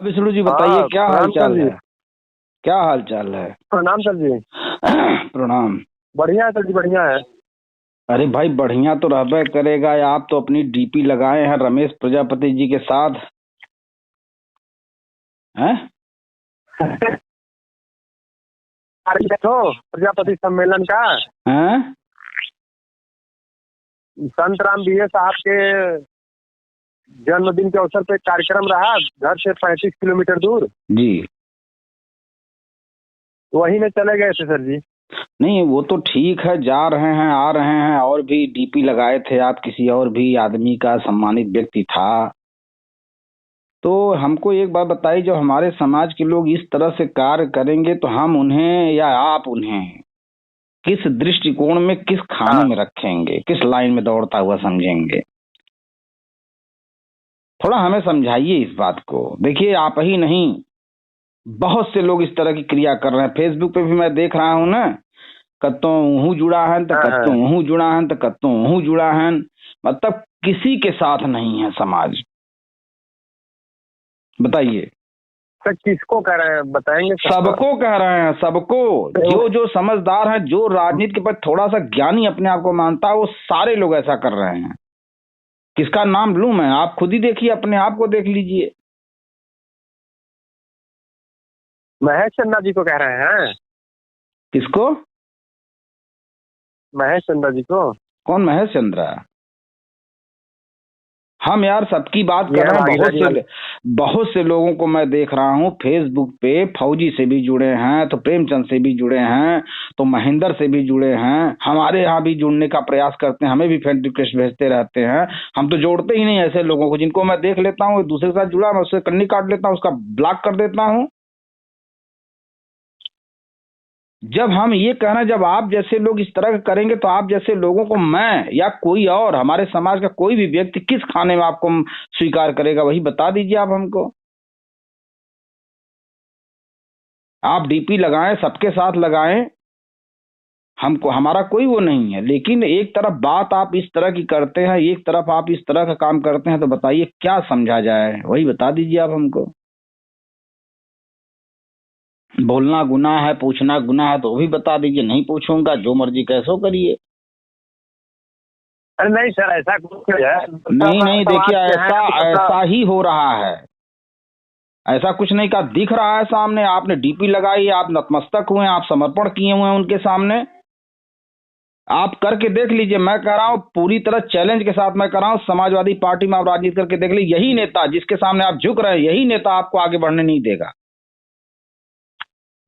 विष्णु जी बताइए, हाँ, क्या हाल प्रणाम सर चाल जी। है? क्या हाल चाल है? प्रणाम सर जी। प्रणाम। बढ़िया है सर जी, बढ़िया है। अरे भाई, बढ़िया तो रहबे करेगा। आप तो अपनी डीपी लगाए हैं रमेश प्रजापति जी के साथ, हैं? देखो, प्रजापति सम्मेलन का हैं? संत राम बीए साहब के जन्मदिन के अवसर पे कार्यक्रम रहा घर से 35 किलोमीटर दूर। जी। वहीं में चले गए थे सर जी। नहीं, वो तो ठीक है, जा रहे हैं आ रहे हैं, और भी डीपी लगाए थे आप, किसी और भी आदमी का सम्मानित व्यक्ति था। तो हमको एक बात बताइए, जो हमारे समाज के लोग इस तरह से कार्य करेंगे तो हम उन्हें या आप उन्हें किस दृष्टिकोण में, किस खाने हाँ, में रखेंगे, किस लाइन में दौड़ता हुआ समझेंगे? थोड़ा हमें समझाइए इस बात को। देखिए, आप ही नहीं, बहुत से लोग इस तरह की क्रिया कर रहे हैं। फेसबुक पे भी मैं देख रहा हूं ना, कत्तो हूँ जुड़ा है तो हाँ, कत्तो हाँ। हूँ जुड़ा है तो कत्तो हूँ जुड़ा है। मतलब किसी के साथ नहीं है समाज। बताइए। सर किसको कह रहे हैं, बताएंगे सबको। सबको कह रहे हैं, सबको। जो जो समझदार है, जो राजनीति के प्रति थोड़ा सा ज्ञानी अपने आप को मानता है, वो सारे लोग ऐसा कर रहे हैं। किसका नाम लूं मैं? आप खुद ही देखिए, अपने आप को देख लीजिए। महेश चंदा जी को कह रहे हैं। किसको? महेश चंदा जी को। कौन महेश चंद्रा? हम यार सबकी बात ये कर है रहे हैं। भागीदारी वाले। बहुत से लोगों को मैं देख रहा हूँ फेसबुक पे, फौजी से भी जुड़े हैं, तो प्रेमचंद से भी जुड़े हैं, तो महेंद्र से भी जुड़े हैं, हमारे यहाँ भी जुड़ने का प्रयास करते हैं, हमें भी फ्रेंड रिक्वेस्ट भेजते रहते हैं। हम तो जोड़ते ही नहीं ऐसे लोगों को। जिनको मैं देख लेता हूँ दूसरे के साथ जुड़ा, मैं उससे कन्नी काट लेता हूँ, उसका ब्लॉक कर देता हूँ। जब हम ये कह रहे हैं, जब आप जैसे लोग इस तरह का करेंगे तो आप जैसे लोगों को मैं या कोई और हमारे समाज का कोई भी व्यक्ति किस खाने में आपको स्वीकार करेगा, वही बता दीजिए आप हमको। आप डीपी लगाएं, सबके साथ लगाएं, हमको हमारा कोई वो नहीं है। लेकिन एक तरफ बात आप इस तरह की करते हैं, एक तरफ आप इस तरह का काम करते हैं, तो बताइए क्या समझा जाए, वही बता दीजिए आप हमको। बोलना गुनाह है, पूछना गुनाह है, तो वो भी बता दीजिए। नहीं पूछूंगा, जो मर्जी कैसो करिए। अरे नहीं सर, ऐसा कुछ नहीं है। नहीं नहीं, देखिए, समाज के हैं ऐसा तो अपना। ऐसा ही हो रहा है। ऐसा कुछ नहीं का दिख रहा है सामने। आपने डीपी लगाई, आप नतमस्तक हुए, आप समर्पण किए हुए हैं उनके सामने। आप करके देख लीजिए। मैं कह रहा हूं पूरी तरह चैलेंज के साथ मैं कह रहा हूं, समाजवादी पार्टी में आप राजनीति करके देख लीजिए, यही नेता जिसके सामने आप झुक रहे हैं, यही नेता आपको आगे बढ़ने नहीं देगा।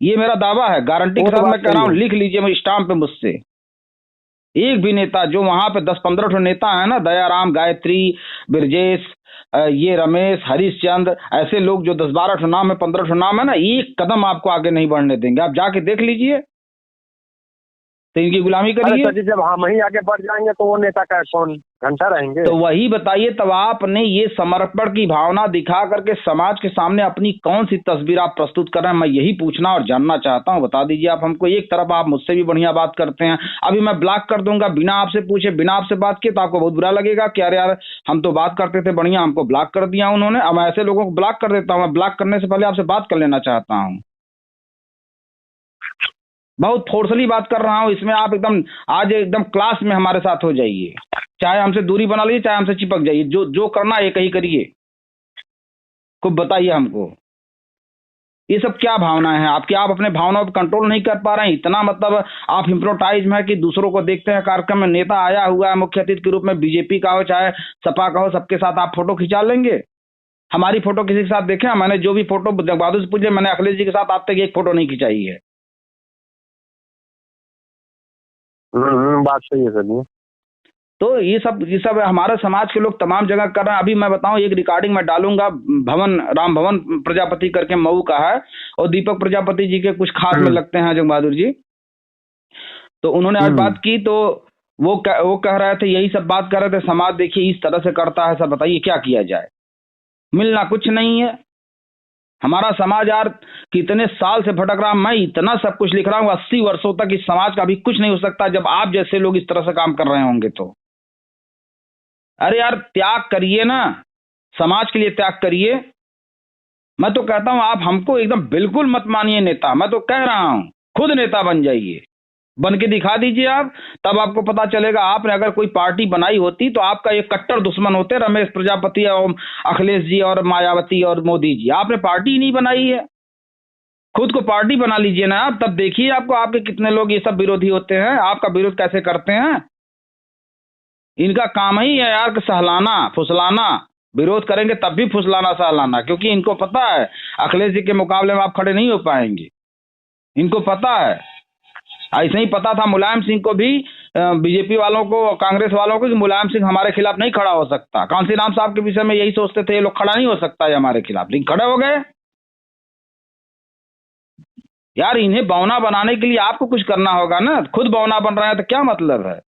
ये मेरा दावा है, गारंटी के वो तो साथ बात मैं कह सही रहा हूं। है। लिख लीजिए, मैं स्टाम्प पे मुझसे। एक भी नेता जो वहां पे 10-15 ठो नेता है ना, दयाराम, गायत्री, ब्रजेश, ये रमेश, हरीशचंद्र, ऐसे लोग जो 10-12 ठो नाम है, 15 ठो नाम है ना, एक कदम आपको आगे नहीं बढ़ने देंगे। आप जाके देख लीजिए, तो इनकी गुलामी अरे करिए। सर जी, जब हम ही आगे बढ़ जाएंगे तो वो नेता का कौन घंटा रहेंगे। तो वही बताइए, तब आपने ये समर्पण की भावना दिखा करके समाज के सामने अपनी कौन सी तस्वीर आप प्रस्तुत कर रहे हैं? मैं यही पूछना और जानना चाहता हूं। बता दीजिए आप हमको। एक तरफ आप मुझसे भी बढ़िया बात करते हैं, अभी मैं ब्लॉक कर दूंगा बिना आपसे पूछे, बिना आपसे बात किए, तो आपको बहुत बुरा लगेगा कि अरे यार, हम तो बात करते थे बढ़िया, हमको ब्लॉक कर दिया उन्होंने। अब मैं ऐसे लोगों को ब्लॉक कर देता हूँ। मैं ब्लॉक करने से पहले आपसे बात कर लेना चाहता हूँ। बहुत फोर्सली बात कर रहा हूँ इसमें। आप एकदम आज एकदम क्लास में हमारे साथ हो जाइए। चाहे हमसे दूरी बना लीजिए, चाहे हमसे चिपक जाइए, जो जो करना है एक ही करिए। खूब बताइए हमको, ये सब क्या भावना है आपकी? आप अपने भावनाओं पर कंट्रोल नहीं कर पा रहे हैं, इतना मतलब आप हिप्नोटाइज में है कि दूसरों को देखते हैं कार्यक्रम में नेता आया हुआ है मुख्य अतिथि के रूप में, बीजेपी का हो चाहे सपा का हो, सबके साथ आप फोटो खिंचा लेंगे। हमारी फोटो किसी के साथ देखे? मैंने जो भी फोटो बहादुर से पूछे, मैंने अखिलेश जी के साथ आज तक एक फोटो नहीं खिंचाई है। बात सही है सर जी। तो ये सब हमारे समाज के लोग तमाम जगह कर रहे हैं। अभी मैं बताऊं, एक रिकॉर्डिंग मैं डालूंगा, भवन राम भवन प्रजापति करके मऊ का है, और दीपक प्रजापति जी के कुछ खास में हम्म। लगते हैं जंग बहादुर जी। तो उन्होंने आज हम्म। बात की, तो वो कह रहे थे, यही सब बात कर रहे थे, समाज देखिए इस तरह से करता है, सब बताइए क्या किया जाए। मिलना कुछ नहीं है। हमारा समाज यार कितने साल से भटक रहा। मैं इतना सब कुछ लिख रहा हूँ, 80 वर्षों तक इस समाज का भी कुछ नहीं हो सकता जब आप जैसे लोग इस तरह से काम कर रहे होंगे तो। अरे यार, त्याग करिए ना, समाज के लिए त्याग करिए। मैं तो कहता हूं आप हमको एकदम बिल्कुल मत मानिए नेता, मैं तो कह रहा हूं खुद नेता बन जाइए, बन के दिखा दीजिए आप, तब आपको पता चलेगा। आपने अगर कोई पार्टी बनाई होती तो आपका एक कट्टर दुश्मन होते रमेश प्रजापति और अखिलेश जी और मायावती और मोदी जी। आपने पार्टी ही नहीं बनाई है, खुद को पार्टी बना लीजिए ना आप, तब देखिए आपको आपके कितने लोग ये सब विरोधी होते हैं, आपका विरोध कैसे करते हैं। इनका काम ही है यार सहलाना फुसलाना, विरोध करेंगे तब भी फुसलाना सहलाना, क्योंकि इनको पता है अखिलेश जी के मुकाबले में आप खड़े नहीं हो पाएंगे, इनको पता है। ऐसे ही पता था मुलायम सिंह को भी, बीजेपी वालों को, कांग्रेस वालों को, कि मुलायम सिंह हमारे खिलाफ नहीं खड़ा हो सकता। कांसीराम साहब के विषय में यही सोचते थे ये लोग खड़ा नहीं हो सकता है हमारे खिलाफ, लेकिन खड़े हो गए। यार इन्हें बौना बनाने के लिए आपको कुछ करना होगा ना, खुद बौना बन रहे हैं तो क्या मतलब है।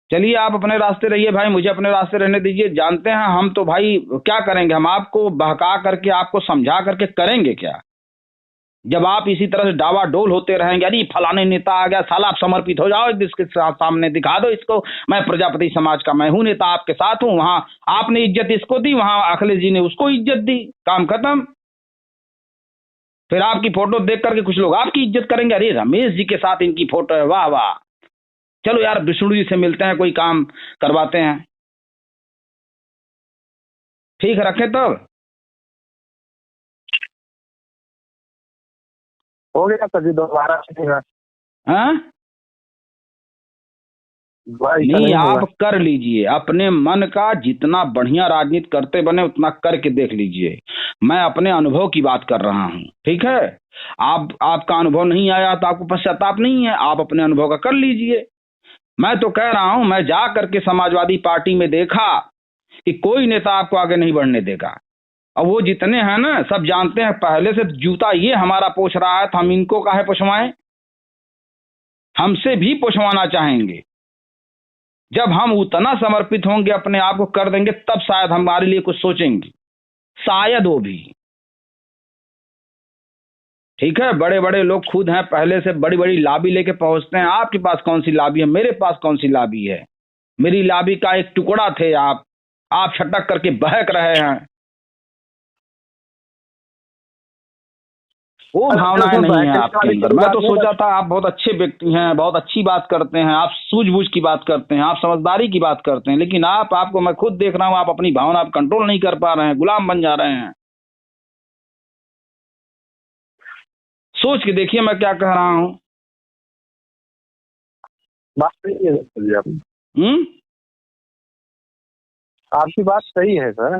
चलिए आप अपने रास्ते रहिए भाई, मुझे अपने रास्ते रहने दीजिए। जानते हैं हम तो भाई क्या करेंगे, हम आपको बहका करके आपको समझा करके करेंगे क्या, जब आप इसी तरह से डावाडोल होते रहेंगे। अरे फलाने नेता आ गया, साला आप समर्पित हो जाओ इसके सामने, दिखा दो इसको मैं प्रजापति समाज का मैं हूं नेता, आपके साथ हूं। वहां आपने इज्जत इसको दी, वहां अखिलेश जी ने उसको इज्जत दी, काम खत्म। फिर आपकी फोटो देख करके कुछ लोग आपकी इज्जत करेंगे, अरे रमेश जी के साथ इनकी फोटो है, वाह वाह, चलो यार विष्णु जी से मिलते हैं, कोई काम करवाते हैं। ठीक रखें तब। हो गया सर जी, दोबारा हाँ नहीं, आप कर लीजिए अपने मन का, जितना बढ़िया राजनीति करते बने उतना करके देख लीजिए। मैं अपने अनुभव की बात कर रहा हूं, ठीक है। आपका अनुभव नहीं आया तो आपको पश्चाताप नहीं है, आप अपने अनुभव का कर लीजिए। मैं तो कह रहा हूं, मैं जा करके समाजवादी पार्टी में देखा कि कोई नेता आपको आगे नहीं बढ़ने देगा। और वो जितने हैं ना सब जानते हैं पहले से जूता ये हमारा पोछ रहा है तो हम इनको काहे पोछवाएं, हमसे भी पोछवाना चाहेंगे। जब हम उतना समर्पित होंगे, अपने आप को कर देंगे, तब शायद हमारे लिए कुछ सोचेंगे, शायद वो भी। ठीक है, बड़े बड़े लोग खुद हैं, पहले से बड़ी बड़ी लाबी लेके पहुंचते हैं। आपके पास कौन सी लाबी है, मेरे पास कौन सी लाबी है। मेरी लाबी का एक टुकड़ा थे आप छटक करके बहक रहे हैं। वो भावनाएं नहीं है आपके अंदर। मैं तो सोचा था आप बहुत अच्छे व्यक्ति हैं, बहुत अच्छी बात करते हैं, आप सूझबूझ की बात करते हैं, आप समझदारी की बात करते हैं, लेकिन आपको मैं खुद देख रहा हूं, आप अपनी भावना आप कंट्रोल नहीं कर पा रहे हैं, गुलाम बन जा रहे हैं। सोच के देखिए मैं क्या कह रहा हूं। बात सही है सर जी, आपकी बात सही है सर।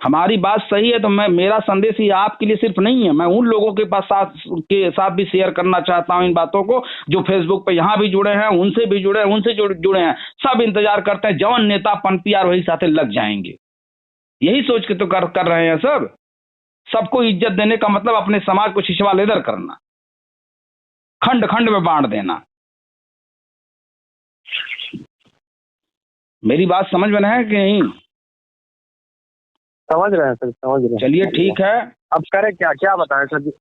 हमारी बात सही है तो मेरा संदेश ही आपके लिए सिर्फ नहीं है, मैं उन लोगों के साथ भी शेयर करना चाहता हूं इन बातों को, जो फेसबुक पे यहाँ भी जुड़े हैं, उनसे भी जुड़े हैं, उनसे जुड़े हैं, सब इंतजार करते हैं जवन नेता पनपी और वही साथे लग जाएंगे। यही सोच के तो कर रहे हैं सब। सबको इज्जत देने का मतलब अपने समाज को शिशवा लेदर करना, खंड खंड में बांट देना। मेरी बात समझ में है कि नहीं? समझ रहे हैं सर, समझ रहे हैं। चलिए ठीक है, अब करें क्या, क्या बताएं सर जी,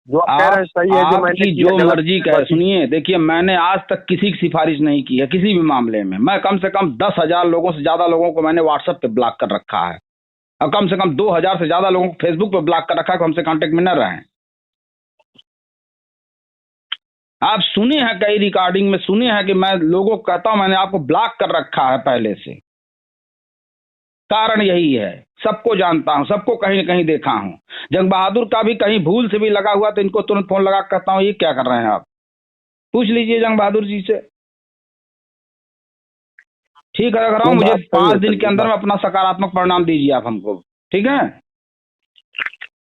जो आप कह रहे हैं सही है, जो मैंने जो मर्जी कहे। सुनिए देखिए, मैंने आज तक किसी की सिफारिश नहीं की है किसी भी मामले में। मैं कम से कम 10,000 लोगों से ज्यादा लोगों को मैंने व्हाट्सएप पे ब्लॉक कर रखा है, और कम से कम 2,000 से ज्यादा लोगों को फेसबुक पे ब्लॉक कर रखा है, हमसे कांटेक्ट में न रहें। आप सुने हैं, कई रिकॉर्डिंग में सुने हैं कि मैं लोगों को कहता हूं मैंने आपको ब्लॉक कर रखा है पहले से। कारण यही है, सबको जानता हूं, सबको कहीं न कहीं देखा हूं। जंग बहादुर का भी कहीं भूल से भी लगा हुआ तो इनको तुरंत फोन लगा कहता हूं ये क्या कर रहे हैं आप, पूछ लीजिए जंग बहादुर जी से। ठीक है, रख रहा हूं, मुझे 5 दिन के अंदर में अपना सकारात्मक परिणाम दीजिए आप हमको, ठीक है।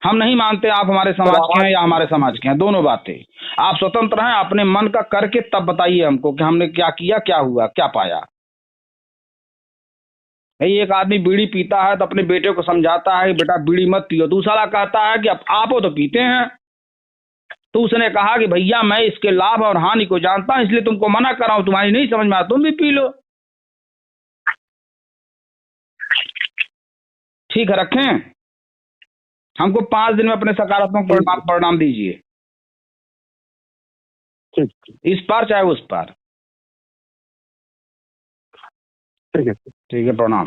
हम नहीं मानते आप हमारे समाज के हैं या हमारे समाज के हैं, दोनों बातें। आप स्वतंत्र हैं, अपने मन का करके तब बताइए हमको कि हमने क्या किया, क्या हुआ, क्या पाया। एक आदमी बीड़ी पीता है तो अपने बेटे को समझाता है कि बेटा बीड़ी मत पियो, दूसरा कहता है कि आप तो पीते हैं। तो उसने कहा कि भैया मैं इसके लाभ और हानि को जानता हूं, इसलिए तुमको मना कर रहा हूं, तुम्हारी नहीं समझ में आया तुम भी पी लो। ठीक है, रखें। हमको 5 दिन में अपने सकारात्मक परिणाम दीजिए, इस पार चाहे उस पार। ठीक है, ठीक है, प्रणाम।